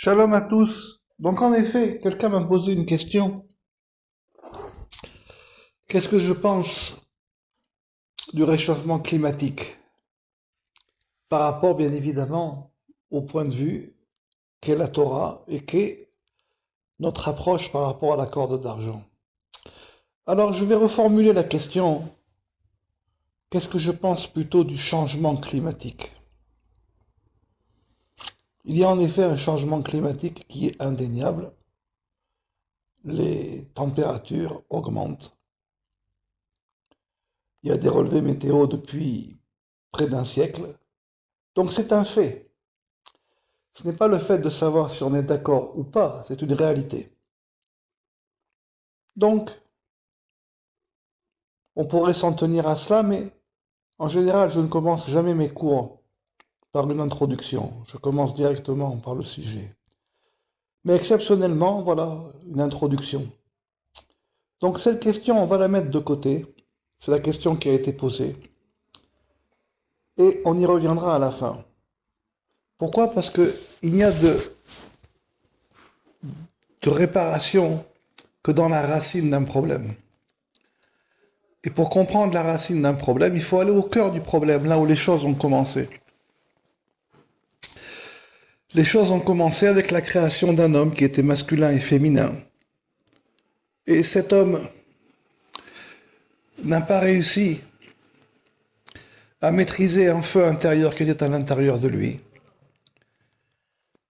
Shalom à tous. Donc en effet, quelqu'un m'a posé une question. Qu'est-ce que je pense du réchauffement climatique par rapport bien évidemment au point de vue qu'est la Torah et qu'est notre approche par rapport à l'accord d'argent. Alors je vais reformuler la question. Qu'est-ce que je pense plutôt du changement climatique? Il y a en effet un changement climatique qui est indéniable. Les températures augmentent. Il y a des relevés météo depuis près d'un siècle. Donc c'est un fait. Ce n'est pas le fait de savoir si on est d'accord ou pas, c'est une réalité. Donc, on pourrait s'en tenir à cela, mais en général, je ne commence jamais mes cours par une introduction. Je commence directement par le sujet. Mais exceptionnellement, voilà, une introduction. Donc cette question, on va la mettre de côté. C'est la question qui a été posée. Et on y reviendra à la fin. Pourquoi? Parce qu'il n'y a de réparation que dans la racine d'un problème. Et pour comprendre la racine d'un problème, il faut aller au cœur du problème, là où les choses ont commencé. Les choses ont commencé avec la création d'un homme qui était masculin et féminin. Et cet homme n'a pas réussi à maîtriser un feu intérieur qui était à l'intérieur de lui.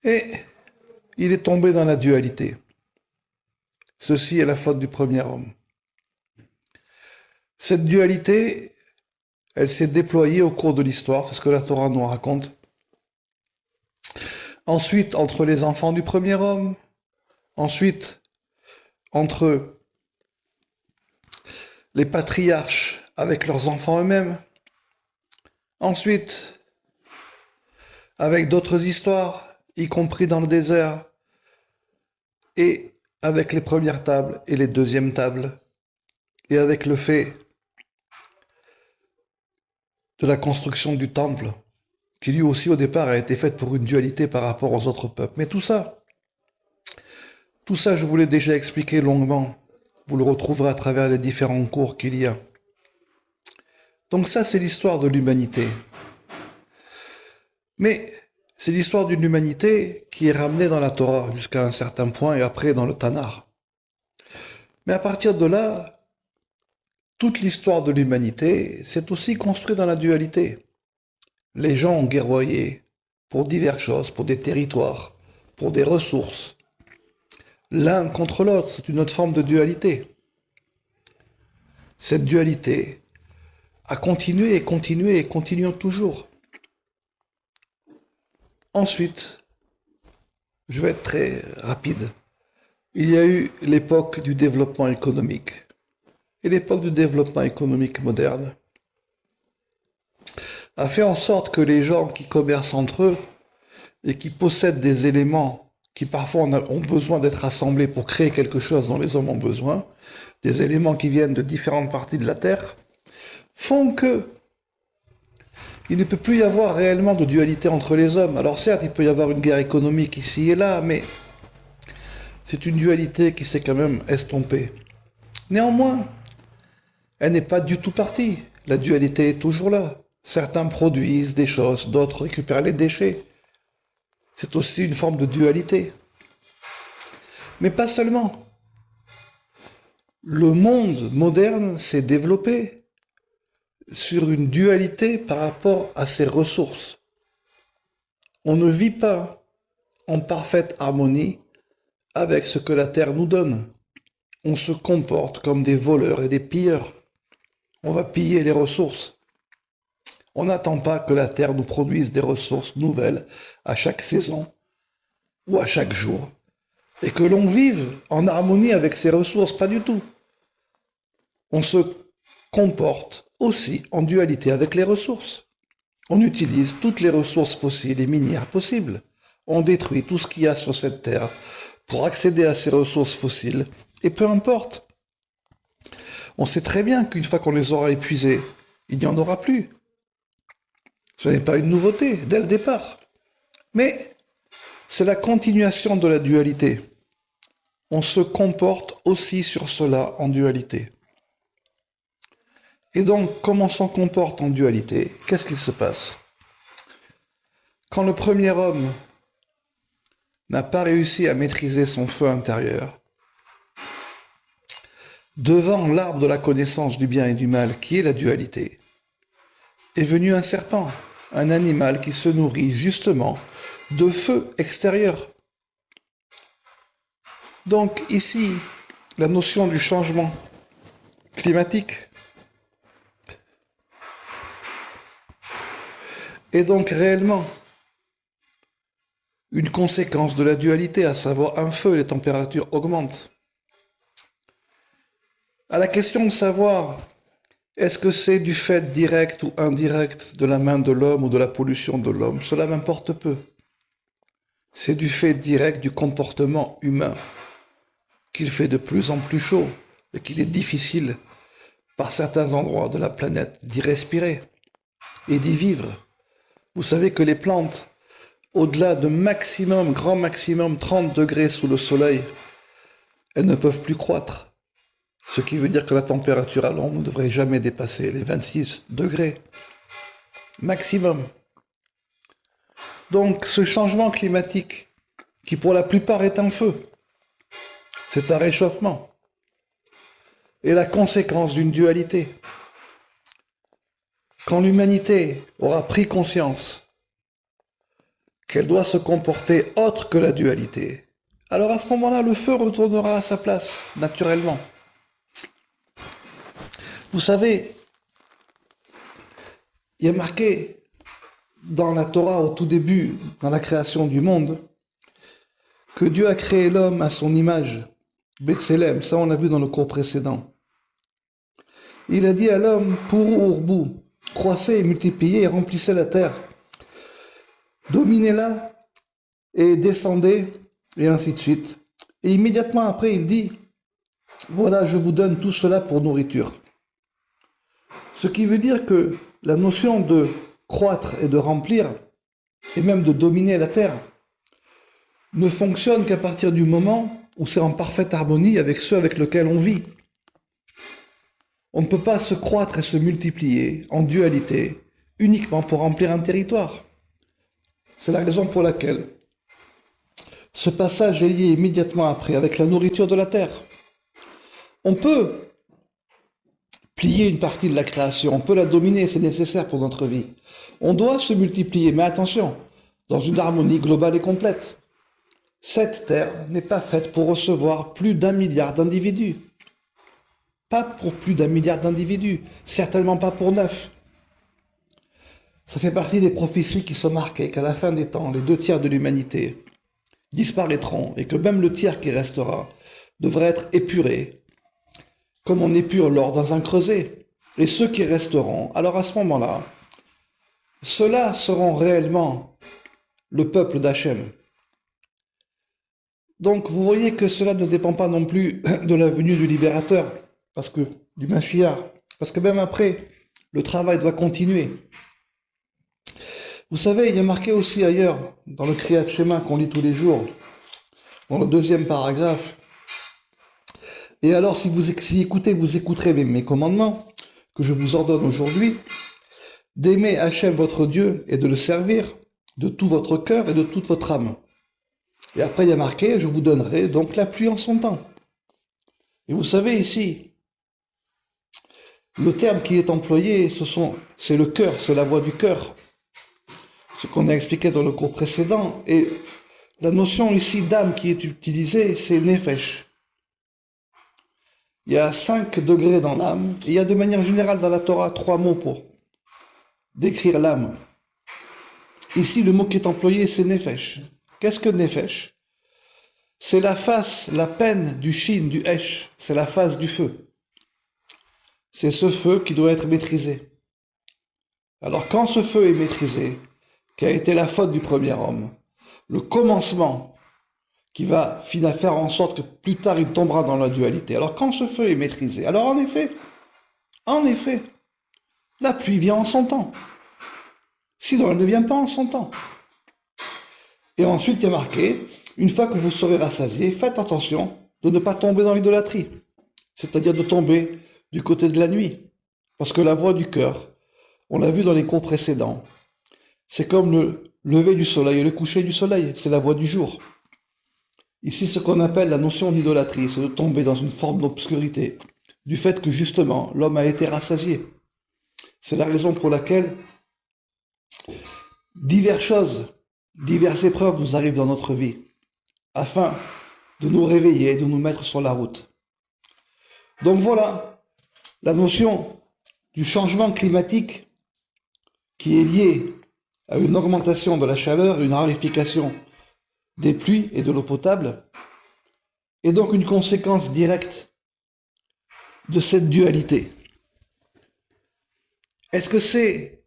Et il est tombé dans la dualité. Ceci est la faute du premier homme. Cette dualité, elle s'est déployée au cours de l'histoire, c'est ce que la Torah nous raconte. Ensuite, entre les enfants du premier homme, ensuite, entre les patriarches avec leurs enfants eux-mêmes, ensuite, avec d'autres histoires, y compris dans le désert, et avec les premières tables et les deuxièmes tables, et avec le fait de la construction du temple, qui lui aussi au départ a été faite pour une dualité par rapport aux autres peuples. Mais tout ça, je vous l'ai déjà expliqué longuement. Vous le retrouverez à travers les différents cours qu'il y a. Donc ça, c'est l'histoire de l'humanité. Mais c'est l'histoire d'une humanité qui est ramenée dans la Torah jusqu'à un certain point et après dans le Tanakh. Mais à partir de là, toute l'histoire de l'humanité s'est aussi construite dans la dualité. Les gens ont guerroyé pour diverses choses, pour des territoires, pour des ressources. L'un contre l'autre, c'est une autre forme de dualité. Cette dualité a continué et continué et continue toujours. Ensuite, je vais être très rapide. Il y a eu l'époque du développement économique. Et l'époque du développement économique moderne a fait en sorte que les gens qui commercent entre eux et qui possèdent des éléments qui parfois ont besoin d'être assemblés pour créer quelque chose dont les hommes ont besoin, des éléments qui viennent de différentes parties de la Terre, font que il ne peut plus y avoir réellement de dualité entre les hommes. Alors certes, il peut y avoir une guerre économique ici et là, mais c'est une dualité qui s'est quand même estompée. Néanmoins, elle n'est pas du tout partie. La dualité est toujours là. Certains produisent des choses, d'autres récupèrent les déchets. C'est aussi une forme de dualité. Mais pas seulement. Le monde moderne s'est développé sur une dualité par rapport à ses ressources. On ne vit pas en parfaite harmonie avec ce que la Terre nous donne. On se comporte comme des voleurs et des pilleurs. On va piller les ressources. On n'attend pas que la Terre nous produise des ressources nouvelles à chaque saison ou à chaque jour. Et que l'on vive en harmonie avec ces ressources, pas du tout. On se comporte aussi en dualité avec les ressources. On utilise toutes les ressources fossiles et minières possibles. On détruit tout ce qu'il y a sur cette terre pour accéder à ces ressources fossiles. Et peu importe. On sait très bien qu'une fois qu'on les aura épuisées, il n'y en aura plus. Ce n'est pas une nouveauté dès le départ. Mais c'est la continuation de la dualité. On se comporte aussi sur cela en dualité. Et donc, comme on s'en comporte en dualité, qu'est-ce qu'il se passe? Quand le premier homme n'a pas réussi à maîtriser son feu intérieur, devant l'arbre de la connaissance du bien et du mal, qui est la dualité, est venu un serpent, un animal qui se nourrit justement de feu extérieur. Donc ici, la notion du changement climatique est donc réellement une conséquence de la dualité, à savoir un feu, les températures augmentent. À la question de savoir est-ce que c'est du fait direct ou indirect de la main de l'homme ou de la pollution de l'homme, cela m'importe peu. C'est du fait direct du comportement humain qu'il fait de plus en plus chaud et qu'il est difficile par certains endroits de la planète d'y respirer et d'y vivre. Vous savez que les plantes, au-delà de maximum, grand maximum 30 degrés sous le soleil, elles ne peuvent plus croître. Ce qui veut dire que la température à l'ombre ne devrait jamais dépasser les 26 degrés maximum. Donc ce changement climatique, qui pour la plupart est un feu, c'est un réchauffement, est la conséquence d'une dualité. Quand l'humanité aura pris conscience qu'elle doit se comporter autre que la dualité, alors à ce moment-là, le feu retournera à sa place, naturellement. Vous savez, il y a marqué dans la Torah au tout début, dans la création du monde, que Dieu a créé l'homme à son image, B'Tselem, ça on l'a vu dans le cours précédent. Il a dit à l'homme, pour Urbu, croissez et multipliez et remplissez la terre, dominez-la et descendez, et ainsi de suite. Et immédiatement après, il dit, voilà, je vous donne tout cela pour nourriture. Ce qui veut dire que la notion de croître et de remplir, et même de dominer la terre, ne fonctionne qu'à partir du moment où c'est en parfaite harmonie avec ceux avec lesquels on vit. On ne peut pas se croître et se multiplier en dualité uniquement pour remplir un territoire. C'est la raison pour laquelle ce passage est lié immédiatement après avec la nourriture de la terre. On peut plier une partie de la création, on peut la dominer, c'est nécessaire pour notre vie. On doit se multiplier, mais attention, dans une harmonie globale et complète. Cette terre n'est pas faite pour recevoir plus d'1 milliard d'individus. Pas pour plus d'1 milliard d'individus, certainement pas pour 9. Ça fait partie des prophéties qui sont marquées qu'à la fin des temps, les 2 tiers de l'humanité disparaîtront et que même le tiers qui restera devrait être épuré, comme on épure l'or dans un creuset. Et ceux qui resteront, alors à ce moment-là, ceux-là seront réellement le peuple d'Hachem. Donc vous voyez que cela ne dépend pas non plus de la venue du libérateur, parce que du Mashiach, parce que même après, le travail doit continuer. Vous savez, il y a marqué aussi ailleurs, dans le Kriyat Shema qu'on lit tous les jours, dans le 2e paragraphe, et alors si vous écoutez, vous écouterez mes commandements que je vous ordonne aujourd'hui, d'aimer Hachem votre Dieu et de le servir de tout votre cœur et de toute votre âme. Et après il y a marqué, je vous donnerai donc la pluie en son temps. Et vous savez ici, le terme qui est employé, c'est le cœur, c'est la voix du cœur. Ce qu'on a expliqué dans le cours précédent. Et la notion ici d'âme qui est utilisée, c'est nefesh. Il y a 5 degrés dans l'âme, et il y a de manière générale dans la Torah 3 mots pour décrire l'âme. Ici, le mot qui est employé, c'est nefesh. Qu'est-ce que nefesh? C'est la face, la peine du shin, du hesh, c'est la face du feu. C'est ce feu qui doit être maîtrisé. Alors quand ce feu est maîtrisé, qui a été la faute du premier homme, le commencement qui va faire en sorte que plus tard il tombera dans la dualité. Alors quand ce feu est maîtrisé, alors en effet, la pluie vient en son temps. Sinon elle ne vient pas en son temps. Et ensuite, il y a marqué, une fois que vous serez rassasié, faites attention de ne pas tomber dans l'idolâtrie, c'est-à-dire de tomber du côté de la nuit. Parce que la voix du cœur, on l'a vu dans les cours précédents, c'est comme le lever du soleil et le coucher du soleil, c'est la voix du jour. Ici, ce qu'on appelle la notion d'idolâtrie, c'est de tomber dans une forme d'obscurité, du fait que justement, l'homme a été rassasié. C'est la raison pour laquelle diverses choses, diverses épreuves nous arrivent dans notre vie, afin de nous réveiller, de nous mettre sur la route. Donc voilà, la notion du changement climatique qui est liée à une augmentation de la chaleur, une raréfaction des pluies et de l'eau potable, est donc une conséquence directe de cette dualité. Est-ce que c'est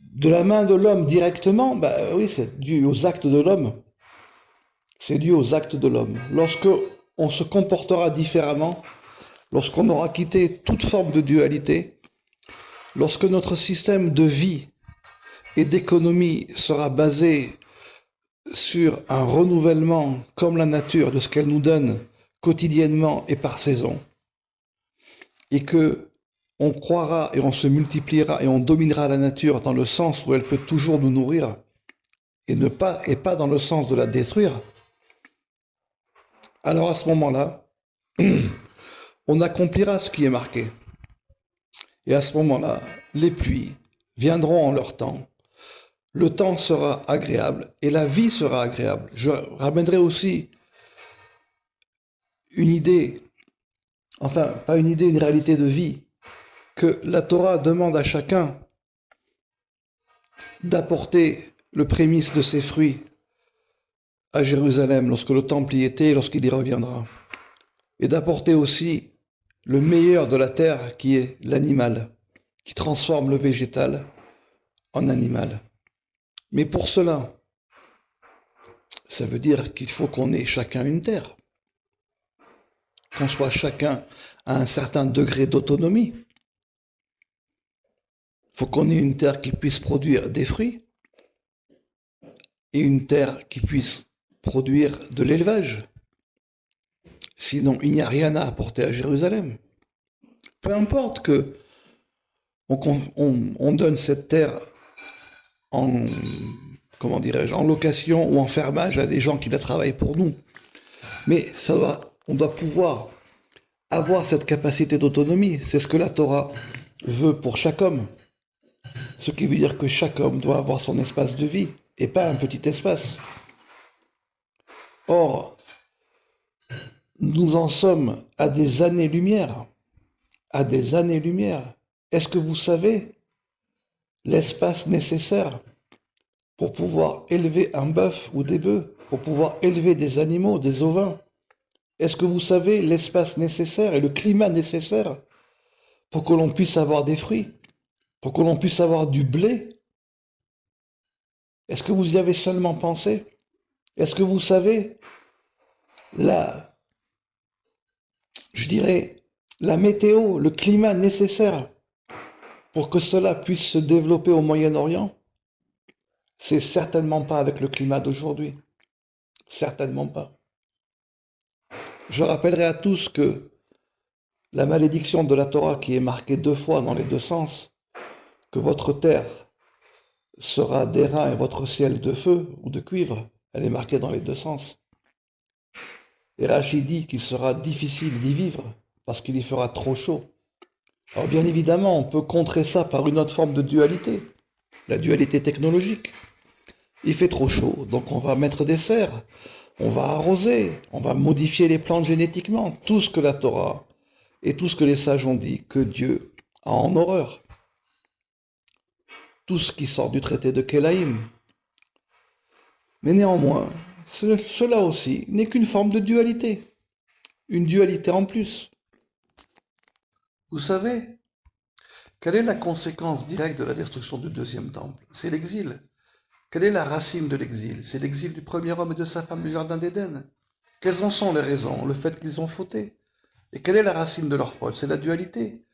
de la main de l'homme directement? Oui, c'est dû aux actes de l'homme. C'est dû aux actes de l'homme. Lorsque on se comportera différemment, lorsqu'on aura quitté toute forme de dualité, lorsque notre système de vie et d'économie sera basé sur un renouvellement comme la nature de ce qu'elle nous donne quotidiennement et par saison, et que on croira et on se multipliera et on dominera la nature dans le sens où elle peut toujours nous nourrir et pas dans le sens de la détruire, alors à ce moment-là, on accomplira ce qui est marqué. Et à ce moment-là, les pluies viendront en leur temps. Le temps sera agréable et la vie sera agréable. Je ramènerai aussi une idée, enfin pas une idée, une réalité de vie, que la Torah demande à chacun d'apporter le prémice de ses fruits à Jérusalem lorsque le temple y était et lorsqu'il y reviendra. Et d'apporter aussi le meilleur de la terre qui est l'animal, qui transforme le végétal en animal. Mais pour cela, ça veut dire qu'il faut qu'on ait chacun une terre, qu'on soit chacun à un certain degré d'autonomie. Il faut qu'on ait une terre qui puisse produire des fruits et une terre qui puisse produire de l'élevage. Sinon, il n'y a rien à apporter à Jérusalem. Peu importe que on donne cette terre en, comment dirais-je, en location ou en fermage à des gens qui la travaillent pour nous. Mais on doit pouvoir avoir cette capacité d'autonomie. C'est ce que la Torah veut pour chaque homme. Ce qui veut dire que chaque homme doit avoir son espace de vie et pas un petit espace. Or, nous en sommes à des années-lumière. À des années-lumière. Est-ce que vous savez l'espace nécessaire pour pouvoir élever un bœuf ou des bœufs, pour pouvoir élever des animaux, des ovins? Est-ce que vous savez l'espace nécessaire et le climat nécessaire pour que l'on puisse avoir des fruits, pour que l'on puisse avoir du blé? Est-ce que vous y avez seulement pensé? Est-ce que vous savez la météo, le climat nécessaire pour que cela puisse se développer au Moyen-Orient? C'est certainement pas avec le climat d'aujourd'hui. Certainement pas. Je rappellerai à tous que la malédiction de la Torah qui est marquée 2 fois dans les 2 sens, que votre terre sera d'airain et votre ciel de feu ou de cuivre, elle est marquée dans les 2 sens. Et Rachid dit qu'il sera difficile d'y vivre parce qu'il y fera trop chaud. Alors bien évidemment, on peut contrer ça par une autre forme de dualité, la dualité technologique. Il fait trop chaud, donc on va mettre des serres, on va arroser, on va modifier les plantes génétiquement, tout ce que la Torah et tout ce que les sages ont dit que Dieu a en horreur. Tout ce qui sort du traité de Kélaïm. Mais néanmoins, cela aussi n'est qu'une forme de dualité, une dualité en plus. Vous savez, quelle est la conséquence directe de la destruction du deuxième temple? C'est l'exil. Quelle est la racine de l'exil? C'est l'exil du premier homme et de sa femme du jardin d'Éden. Quelles en sont les raisons? Le fait qu'ils ont fauté. Et quelle est la racine de leur faute? C'est la dualité.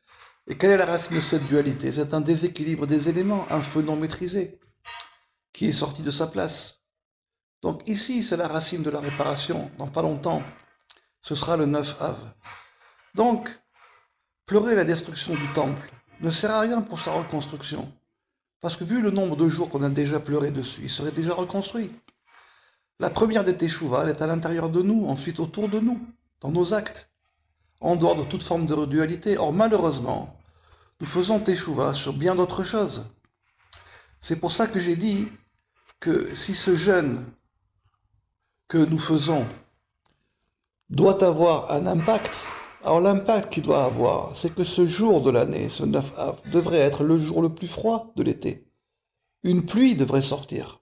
Et quelle est la racine de cette dualité? C'est un déséquilibre des éléments, un feu non maîtrisé, qui est sorti de sa place. Donc ici, c'est la racine de la réparation. Dans pas longtemps, ce sera le 9 Av. Donc, pleurer la destruction du temple ne sert à rien pour sa reconstruction. Parce que vu le nombre de jours qu'on a déjà pleuré dessus, il serait déjà reconstruit. La première des teshuva, elle est à l'intérieur de nous, ensuite autour de nous, dans nos actes, en dehors de toute forme de dualité. Or, malheureusement, nous faisons teshuva sur bien d'autres choses. C'est pour ça que j'ai dit que si ce jeûne que nous faisons doit avoir un impact, alors l'impact qu'il doit avoir, c'est que ce jour de l'année, ce 9 Av, devrait être le jour le plus froid de l'été. Une pluie devrait sortir,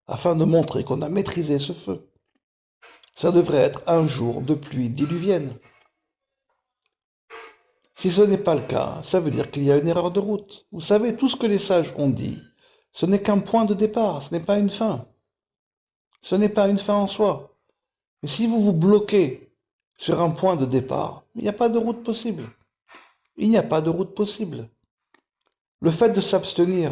afin de montrer qu'on a maîtrisé ce feu. Ça devrait être un jour de pluie diluvienne. Si ce n'est pas le cas, ça veut dire qu'il y a une erreur de route. Vous savez, tout ce que les sages ont dit, ce n'est qu'un point de départ, ce n'est pas une fin. Ce n'est pas une fin en soi. Mais si vous vous bloquez sur un point de départ, il n'y a pas de route possible. Il n'y a pas de route possible. Le fait de s'abstenir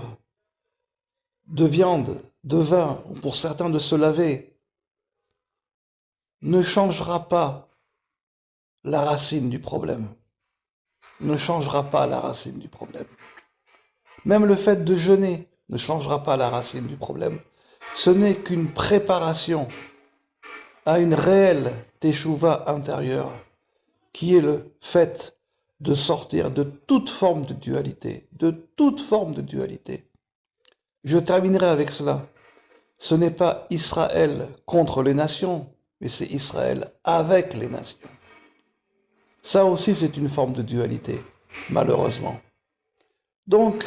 de viande, de vin, ou pour certains de se laver, ne changera pas la racine du problème. Ne changera pas la racine du problème. Même le fait de jeûner ne changera pas la racine du problème. Ce n'est qu'une préparation à une réelle teshuva intérieure, qui est le fait de sortir de toute forme de dualité, de toute forme de dualité. Je terminerai avec cela. Ce n'est pas Israël contre les nations, mais c'est Israël avec les nations. Ça aussi, c'est une forme de dualité, malheureusement. Donc,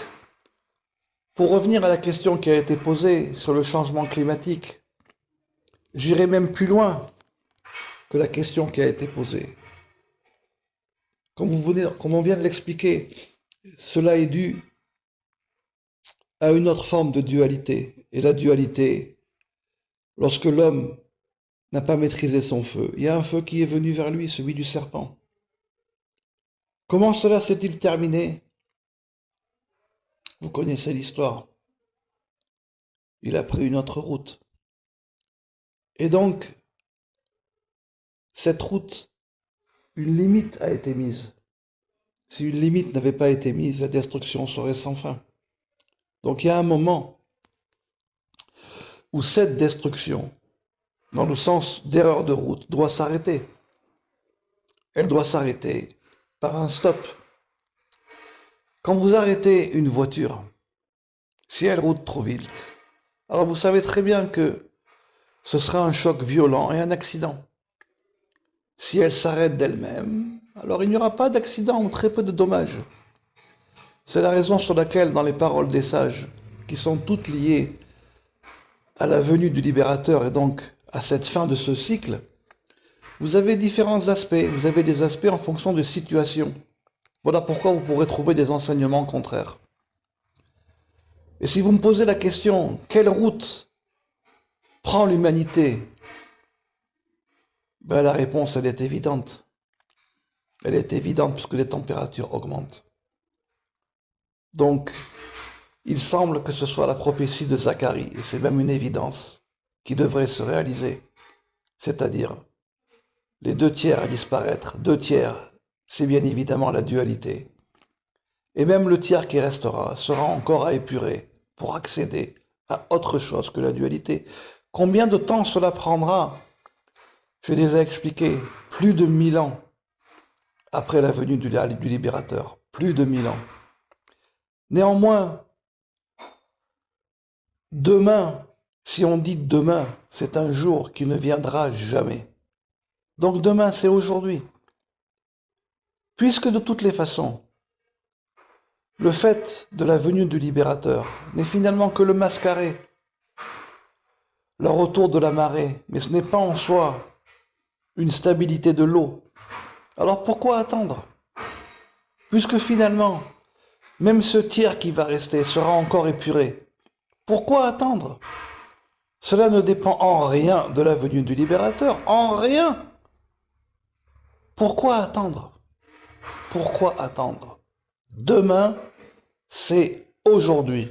pour revenir à la question qui a été posée sur le changement climatique, j'irai même plus loin que la question qui a été posée. Comme on vient de l'expliquer, cela est dû à une autre forme de dualité. Et la dualité, lorsque l'homme n'a pas maîtrisé son feu, il y a un feu qui est venu vers lui, celui du serpent. Comment cela s'est-il terminé? Vous connaissez l'histoire. Il a pris une autre route. Et donc, cette route, une limite a été mise. Si une limite n'avait pas été mise, la destruction serait sans fin. Donc il y a un moment où cette destruction, dans le sens d'erreur de route, doit s'arrêter. Elle doit s'arrêter par un stop. Quand vous arrêtez une voiture, si elle roule trop vite, alors vous savez très bien que ce sera un choc violent et un accident. Si elle s'arrête d'elle-même, alors il n'y aura pas d'accident ou très peu de dommages. C'est la raison sur laquelle, dans les paroles des sages, qui sont toutes liées à la venue du libérateur et donc à cette fin de ce cycle, vous avez différents aspects. Vous avez des aspects en fonction de situations. Voilà pourquoi vous pourrez trouver des enseignements contraires. Et si vous me posez la question, quelle route prend l'humanité? Ben, la réponse, elle est évidente. Elle est évidente puisque les températures augmentent. Donc, il semble que ce soit la prophétie de Zacharie, et c'est même une évidence, qui devrait se réaliser. C'est-à-dire, les 2 tiers à disparaître. 2 tiers, c'est bien évidemment la dualité. Et même le tiers qui restera sera encore à épurer pour accéder à autre chose que la dualité. Combien de temps cela prendra? Je les ai expliqués. Plus de 1000 ans après la venue du libérateur. Plus de 1000 ans. Néanmoins, demain, si on dit demain, c'est un jour qui ne viendra jamais. Donc demain, c'est aujourd'hui. Puisque de toutes les façons, le fait de la venue du libérateur n'est finalement que le mascaré, le retour de la marée, mais ce n'est pas en soi une stabilité de l'eau. Alors pourquoi attendre? Puisque finalement, même ce tiers qui va rester sera encore épuré. Pourquoi attendre? Cela ne dépend en rien de la venue du libérateur, en rien. Pourquoi attendre? Pourquoi attendre? Demain, c'est aujourd'hui.